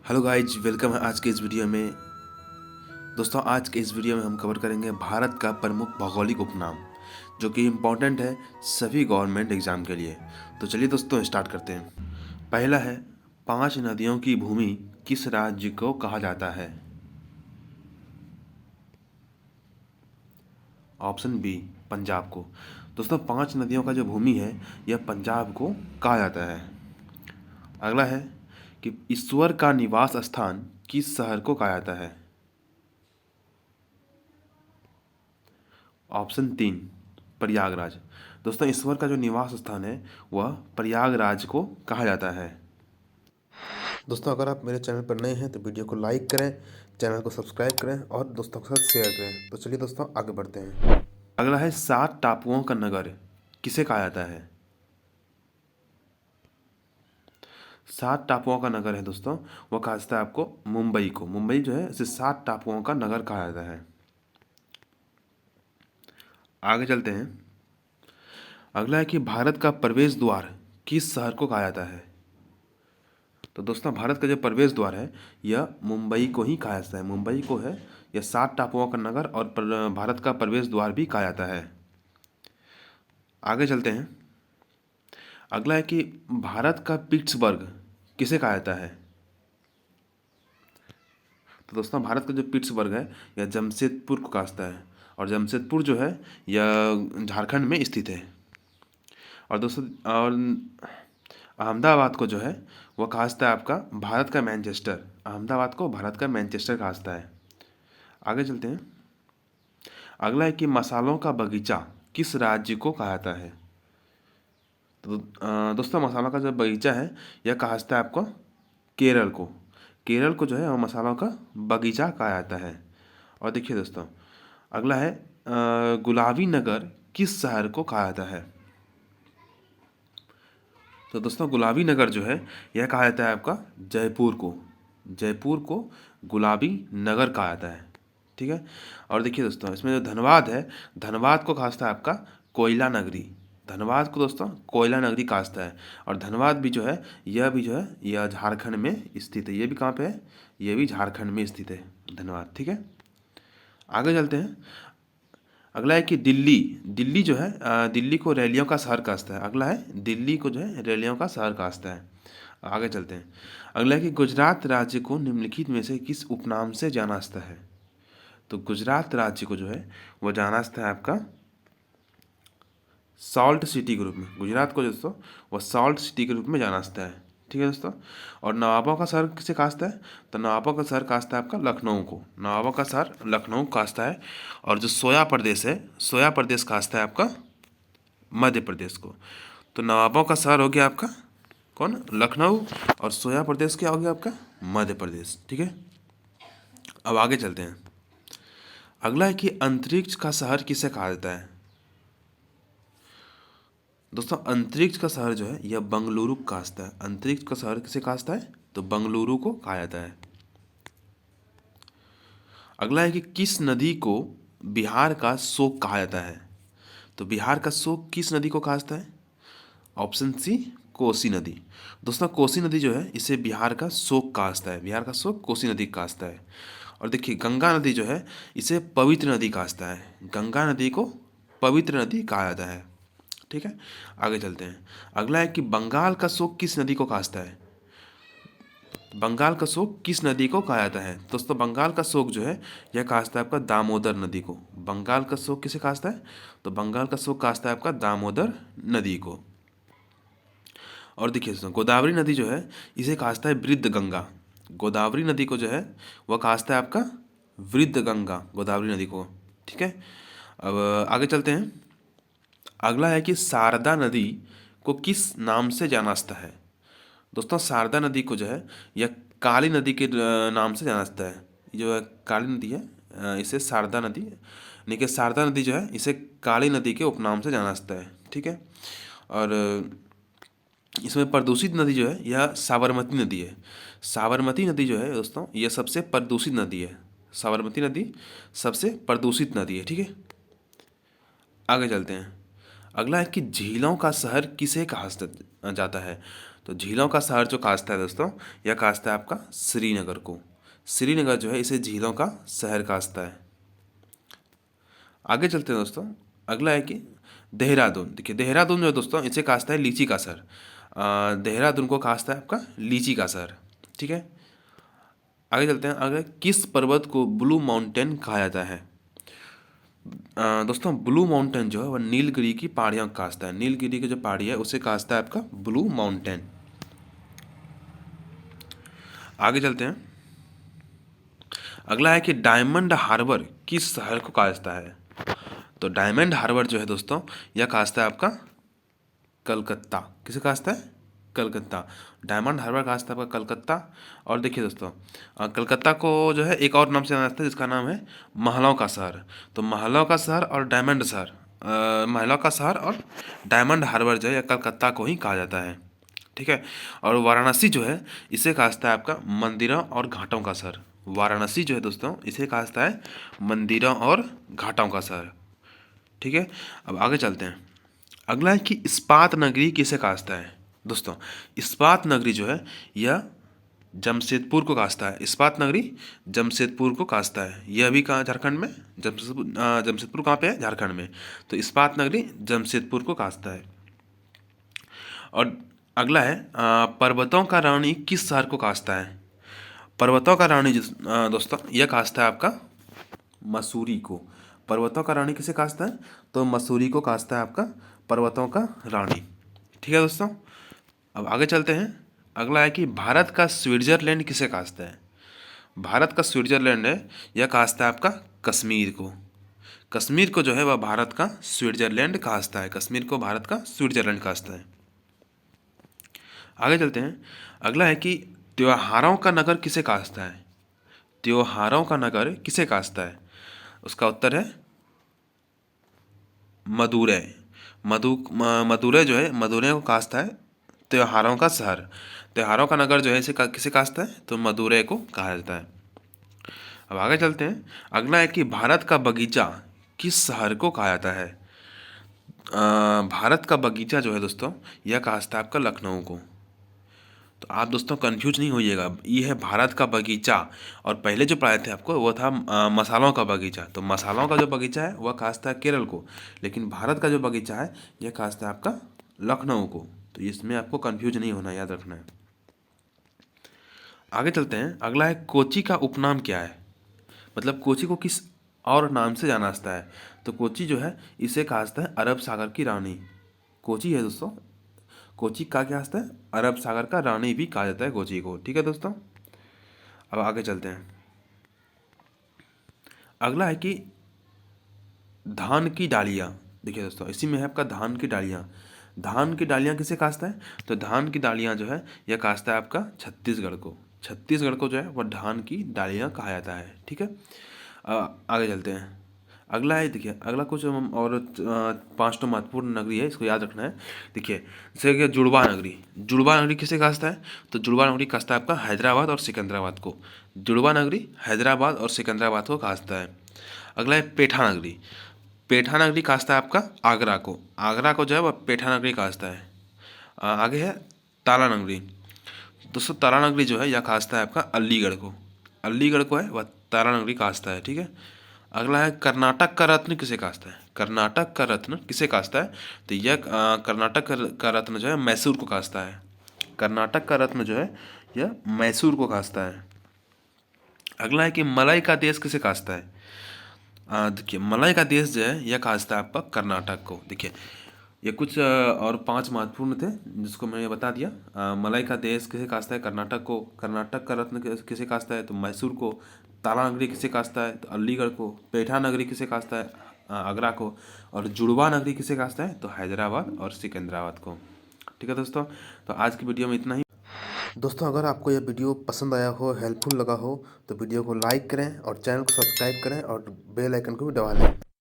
Hello guys, welcome है आज के इस वीडियो में। दोस्तों, आज के इस वीडियो में हम कवर करेंगे भारत का प्रमुख भौगोलिक उपनाम, जो कि इम्पोर्टेंट है सभी गवर्नमेंट एग्जाम के लिए। तो चलिए दोस्तों, स्टार्ट करते हैं। पहला है, 5 नदियों की भूमि किस राज्य को कहा जाता है? ऑप्शन बी, पंजाब को। दोस्तों, 5 नदियों का जो भूमि है यह पंजाब को कहा जाता है। अगला है कि ईश्वर का निवास स्थान किस शहर को कहा जाता है? ऑप्शन 3, प्रयागराज। दोस्तों, ईश्वर का जो निवास स्थान है वह प्रयागराज को कहा जाता है। दोस्तों, अगर आप मेरे चैनल पर नए हैं तो वीडियो को लाइक करें, चैनल को सब्सक्राइब करें और दोस्तों के साथ शेयर करें। तो चलिए दोस्तों, आगे बढ़ते हैं। अगला है, 7 टापुओं का नगर किसे कहा जाता है? 7 टापुओं का नगर है दोस्तों, वो कहा जाता है आपको मुंबई को। मुंबई जो है इसे 7 टापुओं का नगर कहा जाता है। आगे चलते हैं। अगला है कि भारत का प्रवेश द्वार किस शहर को कहा जाता है? तो दोस्तों, भारत का जो प्रवेश द्वार है यह मुंबई को ही कहा जाता है। मुंबई को है यह 7 टापुओं का नगर और भारत का प्रवेश द्वार भी कहा जाता है। आगे चलते हैं। अगला है कि भारत का पिट्सबर्ग किसे कहा जाता है? तो दोस्तों, भारत का जो पिट्सबर्ग है यह जमशेदपुर को कहा जाता है, और जमशेदपुर जो है यह झारखंड में स्थित है। और दोस्तों, और अहमदाबाद को जो है वह कहा जाता है आपका भारत का मैनचेस्टर। अहमदाबाद को भारत का मैनचेस्टर कहा जाता है। आगे चलते हैं। अगला है कि मसालों का बगीचा किस राज्य को कहा जाता है? तो दोस्तों, मसालों का जो बगीचा है यह कहा जाता है आपको केरल को। केरल को जो है वह मसालों का बगीचा कहा जाता है। और देखिए दोस्तों, अगला है, गुलाबी नगर किस शहर को कहा जाता है? तो दोस्तों, गुलाबी नगर जो है यह कहा जाता है आपका जयपुर को। जयपुर को गुलाबी नगर कहा जाता है। ठीक है। और देखिए दोस्तों, इसमें जो धनबाद है, धनबाद को कहा जाता है आपका कोयला नगरी। धनबाद को दोस्तों कोयला नगरी कहा जाता है। और धनबाद भी जो है यह भी जो है यह झारखंड में स्थित है। ये भी कहाँ पे है? ये भी झारखंड में स्थित है, धनबाद। ठीक है। आगे चलते हैं। अगला है कि दिल्ली। दिल्ली जो है दिल्ली को रैलियों का शहर कहता है। अगला है, दिल्ली को जो है रैलियों का शहर कहता है। आगे चलते हैं। अगला है कि गुजरात राज्य को निम्नलिखित में से किस उपनाम से जाना जाता है? तो गुजरात राज्य को जो है वो जाना जाता है आपका सॉल्ट सिटी के रूप में। गुजरात को दोस्तों वो सॉल्ट सिटी के रूप में जाना जाता है। ठीक है दोस्तों। और नवाबों का शहर किसे कहता है? तो नवाबों का शहर कहता है आपका लखनऊ को। नवाबों का शहर लखनऊ कहता है। और जो सोया प्रदेश है, सोया प्रदेश कहता है आपका मध्य प्रदेश को। तो नवाबों का शहर हो गया आपका कौन? लखनऊ। और सोया प्रदेश क्या हो गया आपका? मध्य प्रदेश। ठीक है। अब आगे चलते हैं। अगला है कि अंतरिक्ष का शहर किसे कहा जाता है? दोस्तों, अंतरिक्ष का शहर जो है यह बंगलुरु को कहा जाता है। अंतरिक्ष का शहर किसे कहा जाता है? तो बंगलुरु को कहा जाता है। अगला है कि किस नदी को बिहार का शोक कहा जाता है? तो बिहार का शोक किस नदी को कहा जाता है? ऑप्शन सी, कोसी नदी। दोस्तों, कोसी नदी जो है इसे बिहार का शोक कहा जाता है। बिहार का शोक कोसी नदी कहा जाता है। और देखिए, गंगा नदी जो है इसे पवित्र नदी कहा जाता है। गंगा नदी को पवित्र नदी कहा जाता है। ठीक है। आगे चलते हैं। अगला है कि बंगाल का शोक किस नदी को कहा जाता है? बंगाल का शोक किस नदी को कहा जाता है? दोस्तों, बंगाल का शोक जो है यह कहा जाता है आपका दामोदर नदी को। बंगाल का शोक किसे कहा जाता है? तो बंगाल का शोक कहा जाता है आपका दामोदर नदी को। और देखिए दोस्तों, गोदावरी नदी जो है इसे कहा जाता है वृद्ध गंगा। गोदावरी नदी को जो है वह कहा जाता है आपका वृद्ध गंगा, गोदावरी नदी को। ठीक है। अब आगे चलते हैं। अगला है कि शारदा नदी को किस नाम से जाना जाता है? दोस्तों, शारदा नदी को जो है यह काली नदी के नाम से जाना जाता है। ये जो है काली नदी है, इसे शारदा नदी, यानी कि शारदा नदी जो है इसे काली नदी के उपनाम से जाना जाता है। ठीक है। और इसमें प्रदूषित नदी जो है यह साबरमती नदी है। साबरमती नदी जो है दोस्तों यह सबसे प्रदूषित नदी है। साबरमती नदी सबसे प्रदूषित नदी है। ठीक है। आगे चलते हैं। अगला है कि झीलों का शहर किसे कहा जाता है? तो झीलों का शहर जो काजता है दोस्तों, यह काजता है आपका श्रीनगर को। श्रीनगर जो है इसे झीलों का शहर काजता है। आगे चलते हैं दोस्तों। अगला है कि देहरादून। देखिए देहरादून जो है दोस्तों, इसे काजता है लीची का शहर। देहरादून को काजता है आपका लीची का शहर। ठीक है, आगे चलते हैं। आगे किस पर्वत को ब्लू माउंटेन कहा जाता है? दोस्तों ब्लू माउंटेन जो है वह नीलगिरी की पहाड़ियों को काजता है। नीलगिरी की जो पहाड़ी है उसे काजता है आपका ब्लू माउंटेन। आगे चलते हैं। अगला है कि डायमंड हार्बर किस शहर को काजता है? तो डायमंड हार्बर जो है दोस्तों, यह काजता है आपका कलकत्ता। किसे काजता है? कलकत्ता। डायमंड हार्बर काजता है आपका कलकत्ता। और देखिए दोस्तों, कलकत्ता को जो है एक और नाम से जाना जाता है जिसका नाम है महलों का शहर। तो महलों का शहर और डायमंड शहर, महलों का शहर और डायमंड हार्बर जो है कलकत्ता को ही कहा जाता है। ठीक है, और वाराणसी जो है इसे काजता है आपका मंदिरों और घाटों का शहर। वाराणसी जो है दोस्तों, इसे काजता है मंदिरों और घाटों का शहर। ठीक है, अब आगे चलते हैं। अगला है कि इस्पात नगरी किसे काजता है? दोस्तों इस्पात नगरी जो है यह जमशेदपुर को काजता है। इस्पात नगरी जमशेदपुर को काजता है। यह भी कहाँ? झारखंड में। जमशेदपुर कहाँ पे है? झारखंड में। तो इस्पात नगरी जमशेदपुर को काजता है। और अगला है पर्वतों का रानी किस शहर को काजता है? पर्वतों का रानी दोस्तों यह काजता है आपका मसूरी को। पर्वतों का रानी किसे काजता है? तो मसूरी को काजता है आपका पर्वतों का रानी। ठीक है दोस्तों, अब आगे चलते हैं। अगला है कि भारत का स्विट्जरलैंड किसे काजता है? भारत का स्विट्जरलैंड है, यह काजता है आपका कश्मीर को। कश्मीर को जो है वह भारत का स्विट्जरलैंड काजता है। कश्मीर को भारत का स्विट्जरलैंड काजता है। आगे चलते हैं। अगला है कि त्योहारों का नगर किसे काजता है? त्योहारों का नगर किसे काजता है? उसका उत्तर है मदुरै। मदुरै जो है मदुरै को काजता है त्योहारों का शहर। त्योहारों का नगर जो है इसे किसे काजता है? तो मदुरै को कहा जाता है। अब आगे चलते हैं। अगला है कि भारत का बगीचा किस शहर को कहा जाता है? भारत का बगीचा जो है दोस्तों, यह काजता है आपका लखनऊ को। तो आप दोस्तों कंफ्यूज नहीं होइएगा, ये है भारत का बगीचा। और पहले जो पढ़ाए थे आपको वो था मसालों का बगीचा। तो मसालों का जो बगीचा है वह काजता है केरल को, लेकिन भारत का जो बगीचा है यह काजता है आपका लखनऊ को। तो इसमें आपको कंफ्यूज नहीं होना, याद रखना है। आगे चलते हैं। अगला है कोची का उपनाम क्या है? मतलब कोची को किस और नाम से जाना जाता है? तो कोची जो है इसे काजता है अरब सागर की रानी। कोची है दोस्तों, कोची का क्या होता है? अरब सागर का रानी भी कहा जाता है कोची को। ठीक है दोस्तों, अब आगे चलते हैं। अगला है कि धान की डालियाँ। देखिए दोस्तों, इसी में है आपका धान की डालियाँ। धान की डालियाँ किसे काजता है? तो धान की डालियाँ जो है यह काजता है आपका छत्तीसगढ़ को। छत्तीसगढ़ को जो है वह धान की डालियाँ कहा जाता है। ठीक है, आगे चलते हैं। अगला है, देखिए अगला कुछ और 5 महत्वपूर्ण नगरी है, इसको याद रखना है। देखिए जैसे कि जुड़वा नगरी। जुड़वा नगरी किसे काजता है? तो जुड़वा नगरी काजता है आपका हैदराबाद और सिकंदराबाद को। जुड़वा नगरी हैदराबाद और सिकंदराबाद को काजता है। अगला है पेठा नगरी। पेठा नगरी काजता है आपका आगरा को। आगरा को जो है वह पेठा नगरी काजता है। आगे है ताला नगरी। दोस्तों तारा नगरी जो है यह काजता है आपका अलीगढ़ को। अलीगढ़ को है वह तारा नगरी काजता है। ठीक है, अगला है कर्नाटक का रत्न किसे काजता है? कर्नाटक का रत्न किसे काजता है? तो यह कर्नाटक का रत्न जो है मैसूर को काजता है। कर्नाटक का रत्न जो है यह मैसूर को काजता है। अगला है कि मलाई का देश किसे काजता है? देखिए मलाई का देश जो है यह काजता है आपका कर्नाटक को। देखिए ये कुछ और 5 महत्वपूर्ण थे जिसको मैंने बता दिया। मलाई का देश किसे काजता है? कर्नाटक को। कर्नाटक का रत्न किसे काजता है? तो मैसूर को। ताला नगरी किसे काजता है? तो अलीगढ़ को। पेठा नगरी किसे काजता है? आगरा को। और जुड़वा नगरी किसे काजता है? तो हैदराबाद और सिकंदराबाद को। ठीक है दोस्तों, तो आज की वीडियो में इतना ही। दोस्तों अगर आपको यह वीडियो पसंद आया हो, हेल्पफुल लगा हो, तो वीडियो को लाइक करें और चैनल को सब्सक्राइब करें और बेल आइकन को भी दबा लें।